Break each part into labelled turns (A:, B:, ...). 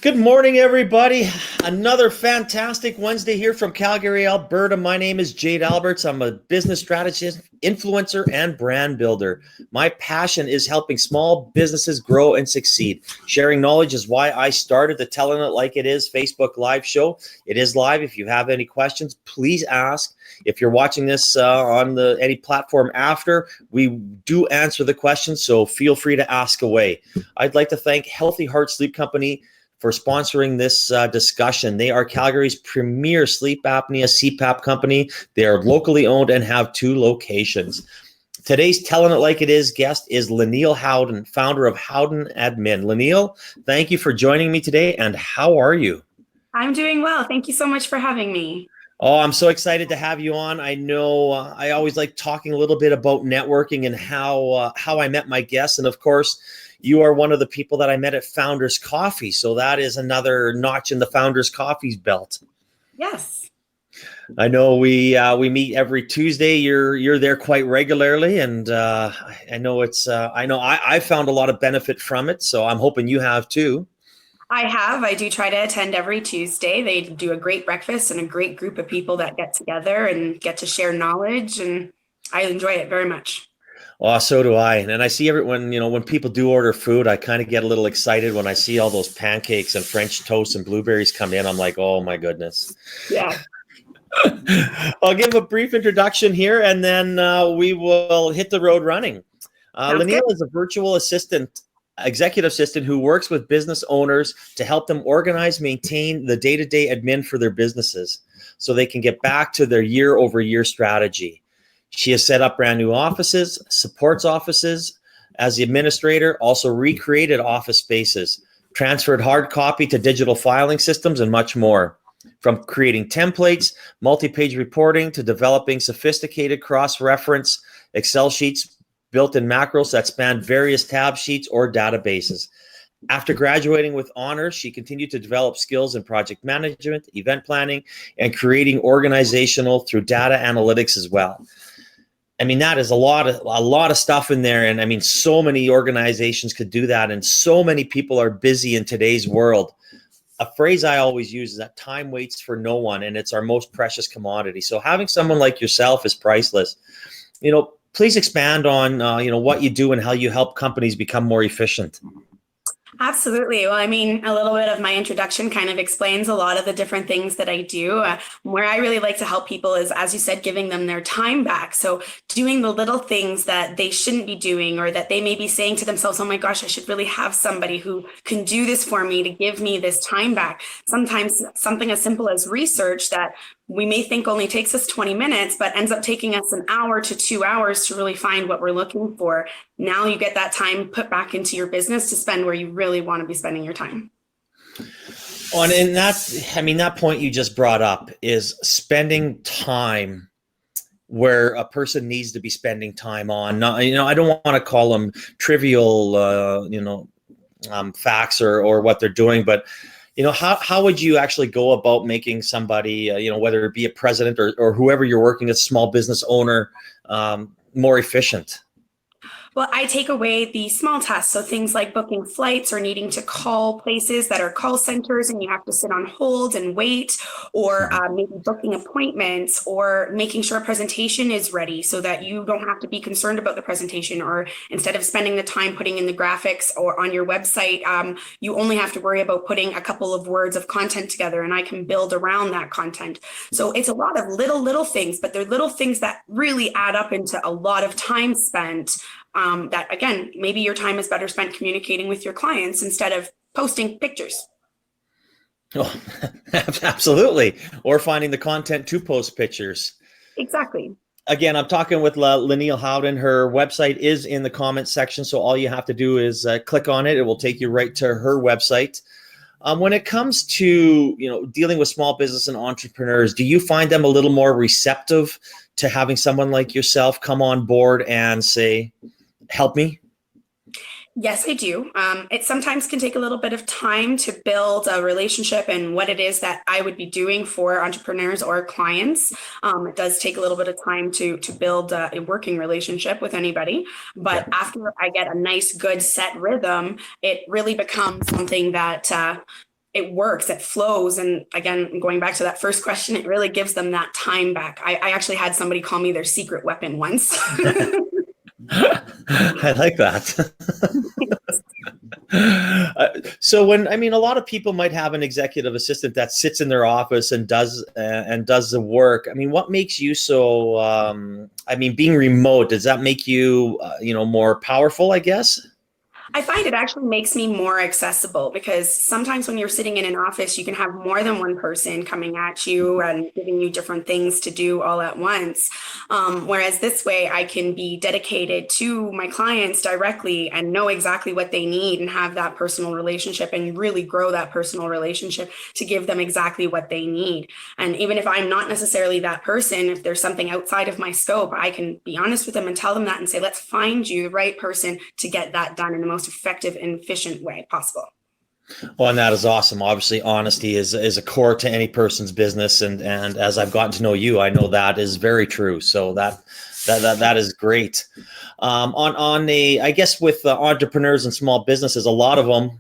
A: Good morning, everybody. Another fantastic Wednesday here from Calgary, Alberta. My name is Jade Alberts. I'm a business strategist, influencer, and brand builder. My passion is helping small businesses grow and succeed. Sharing knowledge is why I started the Telling It Like It Is Facebook Live show. It is live. If you have any questions, please ask. If you're watching this on any platform after, we do answer the questions, so feel free to ask away. I'd like to thank Healthy Heart Sleep Company for sponsoring this discussion. They are Calgary's premier sleep apnea CPAP company. They are locally owned and have 2 locations. Today's Telling It Like It Is guest is Lenneal Howden, founder of Howden Admin. Lenneal, thank you for joining me today, and how are you?
B: I'm doing well. Thank you so much for having me.
A: Oh, I'm so excited to have you on. I know I always like talking a little bit about networking and how I met my guests. And of course, you are one of the people that I met at Founders Coffee. So that is another notch in the Founders Coffee's belt.
B: Yes.
A: I know we meet every Tuesday. You're there quite regularly, and I know I found a lot of benefit from it. So I'm hoping you have too.
B: I have. I do try to attend every Tuesday. They do a great breakfast and a great group of people that get together and get to share knowledge, and I enjoy it very much.
A: Oh, so do I. And I see everyone, when people do order food, I kind of get a little excited when I see all those pancakes and French toast and blueberries come in. I'm like, oh my goodness.
B: Yeah.
A: I'll give a brief introduction here, and then we will hit the road running. Lenneal is a virtual assistant, executive assistant who works with business owners to help them organize, maintain the day-to-day admin for their businesses so they can get back to their year-over-year strategy. She has set up brand new offices, supports offices as the administrator, also recreated office spaces, transferred hard copy to digital filing systems, and much more. From creating templates, multi-page reporting, to developing sophisticated cross-reference Excel sheets built in macros that span various tab sheets or databases. After graduating with honors, she continued to develop skills in project management, event planning, and creating organizational through data analytics as well. I mean, that is a lot of stuff in there. And I mean, so many organizations could do that. And so many people are busy in today's world. A phrase I always use is that time waits for no one, and it's our most precious commodity. So having someone like yourself is priceless. Please expand on, what you do and how you help companies become more efficient.
B: Absolutely. Well, I mean, a little bit of my introduction kind of explains a lot of the different things that I do. Where I really like to help people is, as you said, giving them their time back. So doing the little things that they shouldn't be doing, or that they may be saying to themselves, oh my gosh, I should really have somebody who can do this for me to give me this time back. Sometimes something as simple as research that we may think only takes us 20 minutes, but ends up taking us an hour to 2 hours to really find what we're looking for. Now you get that time put back into your business to spend where you really want to be spending your time.
A: And that point you just brought up is spending time where a person needs to be spending time on. Not, I don't want to call them trivial, facts or what they're doing, but how would you actually go about making somebody, whether it be a president or whoever you're working as, small business owner, more efficient?
B: Well, I take away the small tasks. So things like booking flights or needing to call places that are call centers and you have to sit on hold and wait, or maybe booking appointments, or making sure a presentation is ready so that you don't have to be concerned about the presentation, or instead of spending the time putting in the graphics or on your website, you only have to worry about putting a couple of words of content together, and I can build around that content. So it's a lot of little things, but they're little things that really add up into a lot of time spent. That, again, maybe your time is better spent communicating with your clients instead of posting pictures.
A: Oh, absolutely. Or finding the content to post pictures.
B: Exactly.
A: Again, I'm talking with Lenneal Howden. Her website is in the comments section, so all you have to do is click on it. It will take you right to her website. When it comes to dealing with small business and entrepreneurs, do you find them a little more receptive to having someone like yourself come on board and say, help me?
B: Yes, I do. It sometimes can take a little bit of time to build a relationship and what it is that I would be doing for entrepreneurs or clients. It does take a little bit of time to build a working relationship with anybody. But after I get a nice, good set rhythm, it really becomes something that it works, it flows. And again, going back to that first question, it really gives them that time back. I actually had somebody call me their secret weapon once.
A: I like that. So I mean, a lot of people might have an executive assistant that sits in their office and does the work. I mean, what makes you so? I mean, being remote, does that make you more powerful, I guess?
B: I find it actually makes me more accessible because sometimes when you're sitting in an office, you can have more than one person coming at you and giving you different things to do all at once. Whereas this way, I can be dedicated to my clients directly and know exactly what they need and have that personal relationship and really grow that personal relationship to give them exactly what they need. And even if I'm not necessarily that person, if there's something outside of my scope, I can be honest with them and tell them that and say, let's find you the right person to get that done in the most effective and efficient way possible.
A: Well, and that is awesome. Obviously, honesty is a core to any person's business, and as I've gotten to know you, I know that is very true. So that is great. I guess with entrepreneurs and small businesses, a lot of them,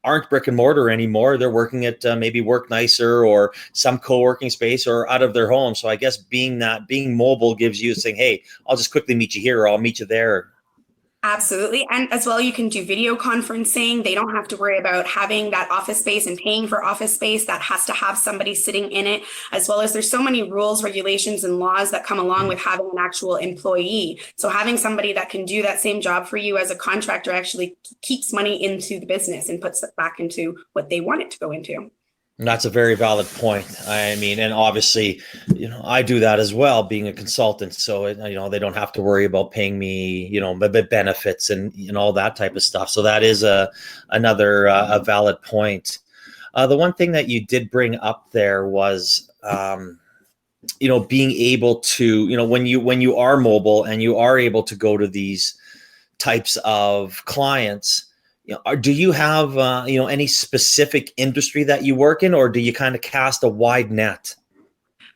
A: aren't brick and mortar anymore. They're working at maybe Work Nicer or some co-working space or out of their home. So I guess being mobile gives you saying, hey, I'll just quickly meet you here or I'll meet you there.
B: Absolutely. And as well, you can do video conferencing. They don't have to worry about having that office space and paying for office space that has to have somebody sitting in it, as well as there's so many rules, regulations, and laws that come along with having an actual employee. So having somebody that can do that same job for you as a contractor actually keeps money into the business and puts it back into what they want it to go into.
A: And that's a very valid point. I mean, and obviously, I do that as well, being a consultant. So, they don't have to worry about paying me, benefits and all that type of stuff. So that is another valid point. The one thing that you did bring up there was, being able to, when you are mobile and you are able to go to these types of clients. Do you have any specific industry that you work in, or do you kind of cast a wide net?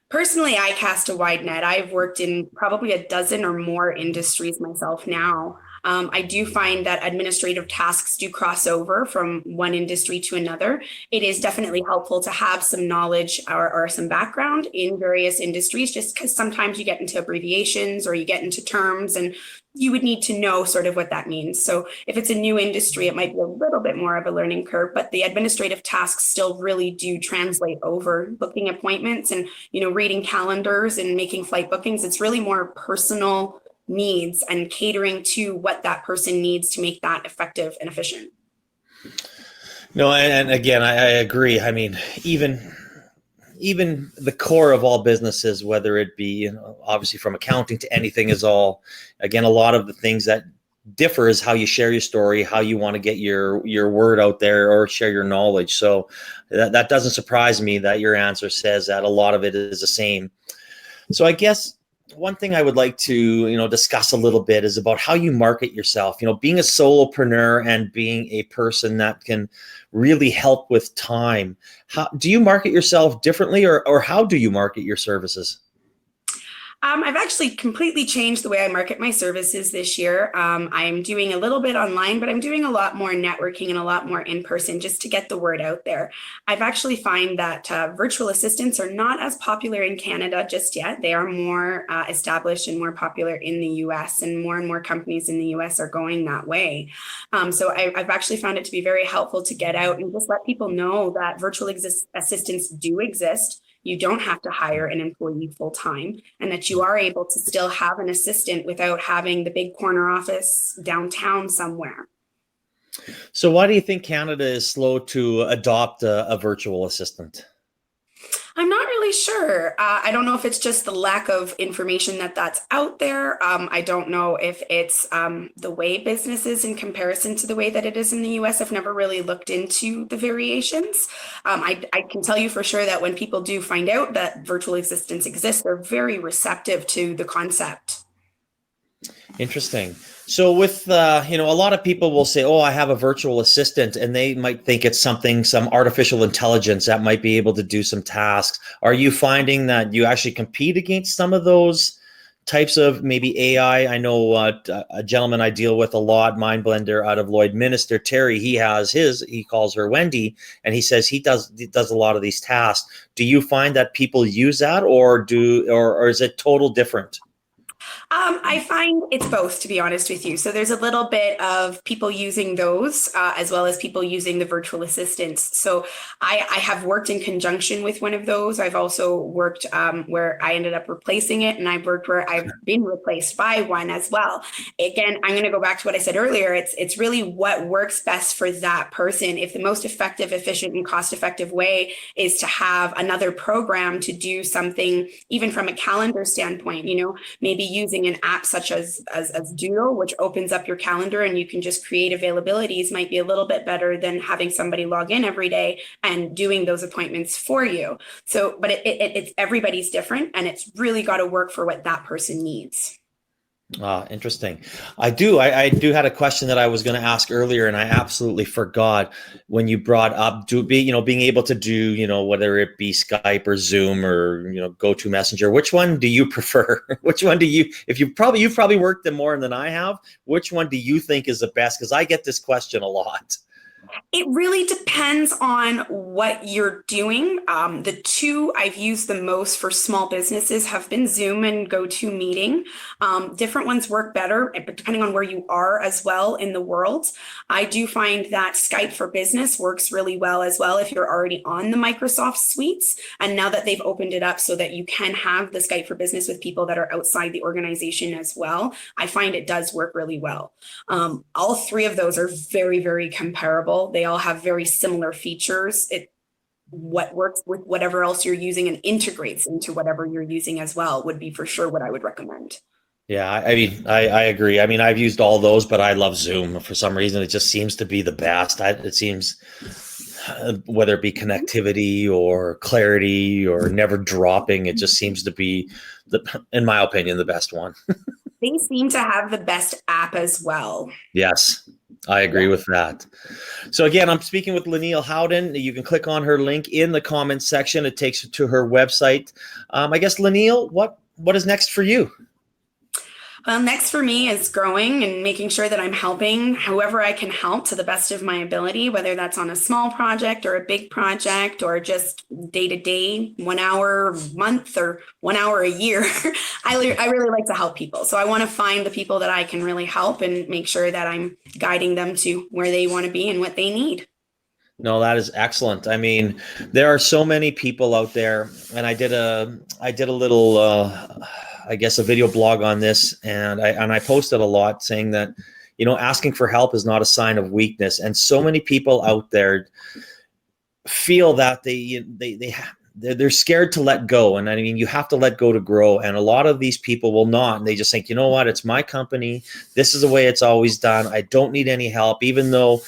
B: Personally, I cast a wide net. I've worked in probably a dozen or more industries myself now. I do find that administrative tasks do cross over from one industry to another. It is definitely helpful to have some knowledge or some background in various industries, just because sometimes you get into abbreviations or you get into terms and you would need to know sort of what that means. So if it's a new industry, it might be a little bit more of a learning curve, but the administrative tasks still really do translate over. Booking appointments and, reading calendars and making flight bookings. It's really more personal needs and catering to what that person needs to make that effective and efficient.
A: No, and again, I agree. I mean, even the core of all businesses, whether it be, obviously from accounting to anything, is all, again, a lot of the things that differ is how you share your story, how you want to get your word out there or share your knowledge. So that doesn't surprise me that your answer says that a lot of it is the same. So I guess one thing I would like to, discuss a little bit is about how you market yourself. Being a solopreneur and being a person that can really help with time. How do you market yourself differently, or how do you market your services?
B: I've actually completely changed the way I market my services this year. I'm doing a little bit online, but I'm doing a lot more networking and a lot more in person just to get the word out there. I've actually find that virtual assistants are not as popular in Canada just yet. They are more established and more popular in the US, and more companies in the US are going that way. So I've actually found it to be very helpful to get out and just let people know that virtual assistants do exist. You don't have to hire an employee full time, and that you are able to still have an assistant without having the big corner office downtown somewhere.
A: So why do you think Canada is slow to adopt a virtual assistant?
B: I'm not really sure. I don't know if it's just the lack of information that's out there. I don't know if it's the way business is in comparison to the way that it is in the US. I've never really looked into the variations. I can tell you for sure that when people do find out that virtual assistants exist, they're very receptive to the concept.
A: Interesting. So with, a lot of people will say, oh, I have a virtual assistant, and they might think it's some artificial intelligence that might be able to do some tasks. Are you finding that you actually compete against some of those types of maybe AI. I know a gentleman I deal with a lot, Mind Blender out of Lloydminster, Terry, he calls her Wendy, and he says he does a lot of these tasks. Do you find that people use that, or is it total different?
B: I find it's both, to be honest with you. So there's a little bit of people using those as well as people using the virtual assistants. So I have worked in conjunction with one of those. I've also worked where I ended up replacing it, and I've worked where I've been replaced by one as well. Again, I'm going to go back to what I said earlier. It's really what works best for that person. If the most effective, efficient, and cost-effective way is to have another program to do something, even from a calendar standpoint, maybe using an app such as Doodle, which opens up your calendar and you can just create availabilities, might be a little bit better than having somebody log in every day and doing those appointments for you. So, but it's everybody's different, and it's really got to work for what that person needs.
A: Interesting. I do had a question that I was going to ask earlier, and I absolutely forgot when you brought up being able to do, whether it be Skype or Zoom or, GoToMessenger. Which one do you prefer? Which one do you've probably worked them more than I have. Which one do you think is the best? Because I get this question a lot.
B: It really depends on what you're doing. The two I've used the most for small businesses have been Zoom and GoToMeeting. Different ones work better, but depending on where you are as well in the world. I do find that Skype for Business works really well as well if you're already on the Microsoft suites. And now that they've opened it up so that you can have the Skype for Business with people that are outside the organization as well, I find it does work really well. All three of those are very, very comparable. They all have very similar features. What works with whatever else you're using and integrates into whatever you're using as well would be for sure what I would recommend.
A: Yeah, I mean, I agree. I mean, I've used all those, but I love Zoom for some reason. It just seems to be the best. It seems, whether it be connectivity or clarity or never dropping, it just seems to be, in my opinion, the best one.
B: They seem to have the best app as well.
A: Yes, I agree with that. So again, I'm speaking with Lenneal Howden. You can click on her link in the comments section. It takes you to her website. I guess, Lenneal, what is next for you?
B: Well, next for me is growing and making sure that I'm helping whoever I can help to the best of my ability, whether that's on a small project or a big project or just day to day, 1 hour a month or 1 hour a year. I really like to help people. So I want to find the people that I can really help and make sure that I'm guiding them to where they want to be and what they need.
A: No, that is excellent. I mean, there are so many people out there, and I did a little, I guess, a video blog on this, and I posted a lot saying that, asking for help is not a sign of weakness. And so many people out there feel that they're scared to let go. And I mean, you have to let go to grow. And a lot of these people will not. And they just think, you know what, it's my company. This is the way it's always done. I don't need any help, even though,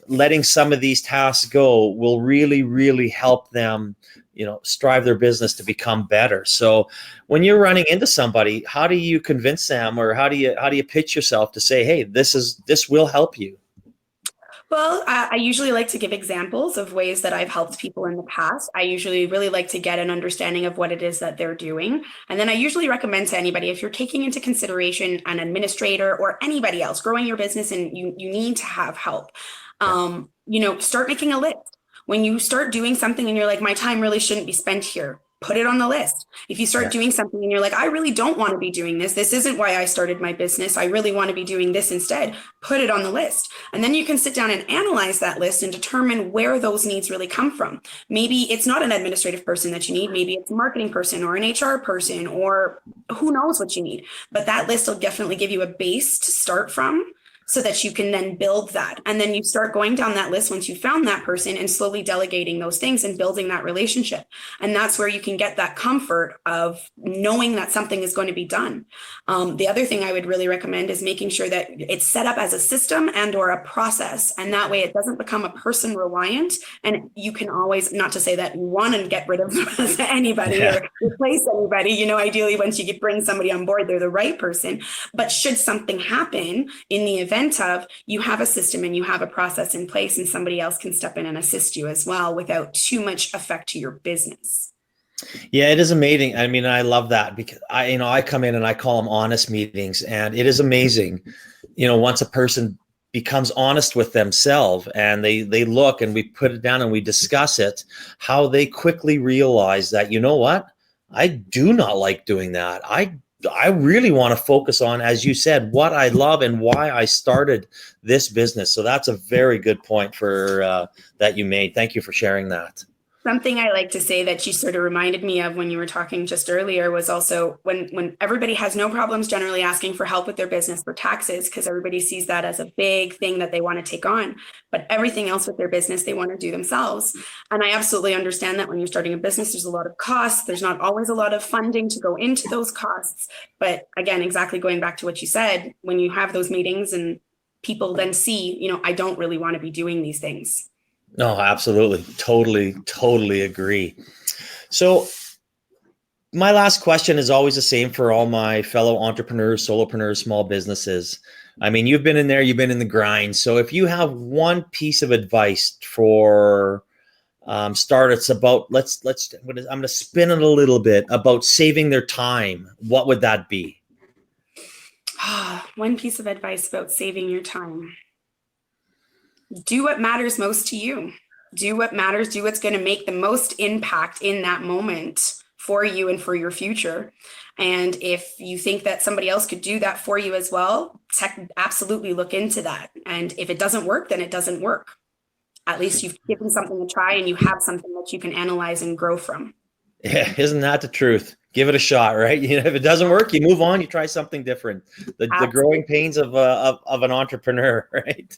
A: letting some of these tasks go will really, really help them, strive their business to become better. So when you're running into somebody, how do you convince them, or how do you pitch yourself to say, hey, this will help you?
B: Well, I usually like to give examples of ways that I've helped people in the past. I usually really like to get an understanding of what it is that they're doing. And then I usually recommend to anybody, if you're taking into consideration an administrator or anybody else growing your business and you need to have help, start making a list. When you start doing something and you're like, my time really shouldn't be spent here, put it on the list. If you start doing something and you're like, I really don't want to be doing this. This isn't why I started my business. I really want to be doing this instead. Put it on the list. And then you can sit down and analyze that list and determine where those needs really come from. Maybe it's not an administrative person that you need. Maybe it's a marketing person or an HR person, or who knows what you need. But that list will definitely give you a base to start from, so that you can then build that. And then you start going down that list once you found that person and slowly delegating those things and building that relationship. And that's where you can get that comfort of knowing that something is going to be done. The other thing I would really recommend is making sure that it's set up as a system and or a process. And that way it doesn't become a person reliant. And you can always, not to say that you want to get rid of anybody or replace anybody, ideally once you bring somebody on board, they're the right person. But should something happen in the event of, you have a system and you have a process in place, and somebody else can step in and assist you as well without too much effect to your business.
A: Yeah, it is amazing. I mean, I love that because I come in and I call them honest meetings, and it is amazing. Once a person becomes honest with themselves and they look and we put it down and we discuss it, how they quickly realize that, you know what, I do not like doing that. I really want to focus on, as you said, what I love and why I started this business. So that's a very good point for that you made. Thank you for sharing that.
B: Something I like to say that you sort of reminded me of when you were talking just earlier was also when everybody has no problems generally asking for help with their business for taxes, because everybody sees that as a big thing that they want to take on, but everything else with their business they want to do themselves. And I absolutely understand that when you're starting a business, there's a lot of costs. There's not always a lot of funding to go into those costs. But again, exactly going back to what you said, when you have those meetings and people then see, I don't really want to be doing these things.
A: No, absolutely. Totally agree. So my last question is always the same for all my fellow entrepreneurs, solopreneurs, small businesses. I mean, you've been in there, you've been in the grind. So if you have one piece of advice for startups about, I'm going to spin it a little bit about saving their time, what would that be?
B: One piece of advice about saving your time. Do what matters most to you. Do what matters. Do what's going to make the most impact in that moment for you and for your future. And if you think that somebody else could do that for you as well, absolutely look into that. And if it doesn't work, then it doesn't work. At least you've given something a try and you have something that you can analyze and grow from.
A: Yeah, isn't that the truth? Give it a shot, right? If it doesn't work, you move on. You try something different. The growing pains of an entrepreneur, right?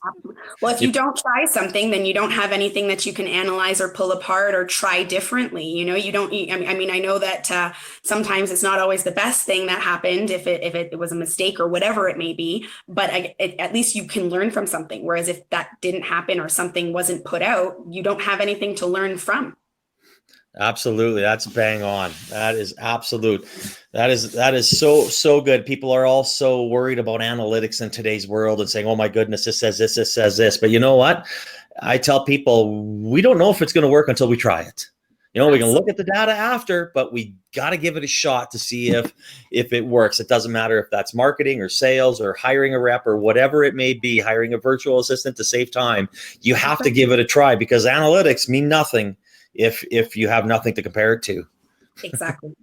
B: Well, if you don't try something, then you don't have anything that you can analyze or pull apart or try differently. You don't. I mean, I know that sometimes it's not always the best thing that happened if it was a mistake or whatever it may be. But at least you can learn from something. Whereas if that didn't happen or something wasn't put out, you don't have anything to learn from.
A: Absolutely. That's bang on. That is absolute. That is so good. People are all so worried about analytics in today's world and saying, oh my goodness, this says this says this. But you know what? I tell people, we don't know if it's going to work until we try it. We can look at the data after, but we got to give it a shot to see if it works. It doesn't matter if that's marketing or sales or hiring a rep or whatever it may be, hiring a virtual assistant to save time. You have to give it a try because analytics mean nothing if you have nothing to compare it to.
B: Exactly.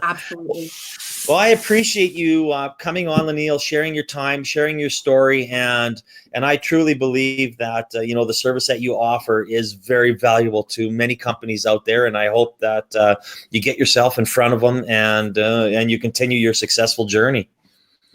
B: Absolutely.
A: Well, I appreciate you coming on, Lenneal, sharing your time, sharing your story, and I truly believe that the service that you offer is very valuable to many companies out there, and I hope that you get yourself in front of them and you continue your successful journey.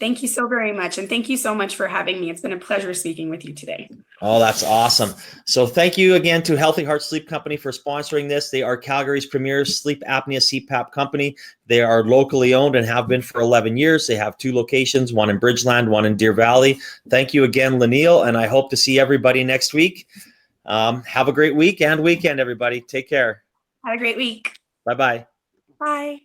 B: Thank you so very much. And thank you so much for having me. It's been a pleasure speaking with you today.
A: Oh, that's awesome. So thank you again to Healthy Heart Sleep Company for sponsoring this. They are Calgary's premier sleep apnea CPAP company. They are locally owned and have been for 11 years. They have 2 locations, one in Bridgeland, one in Deer Valley. Thank you again, Lenneal, and I hope to see everybody next week. Have a great week and weekend, everybody. Take care.
B: Have a great week.
A: Bye-bye.
B: Bye.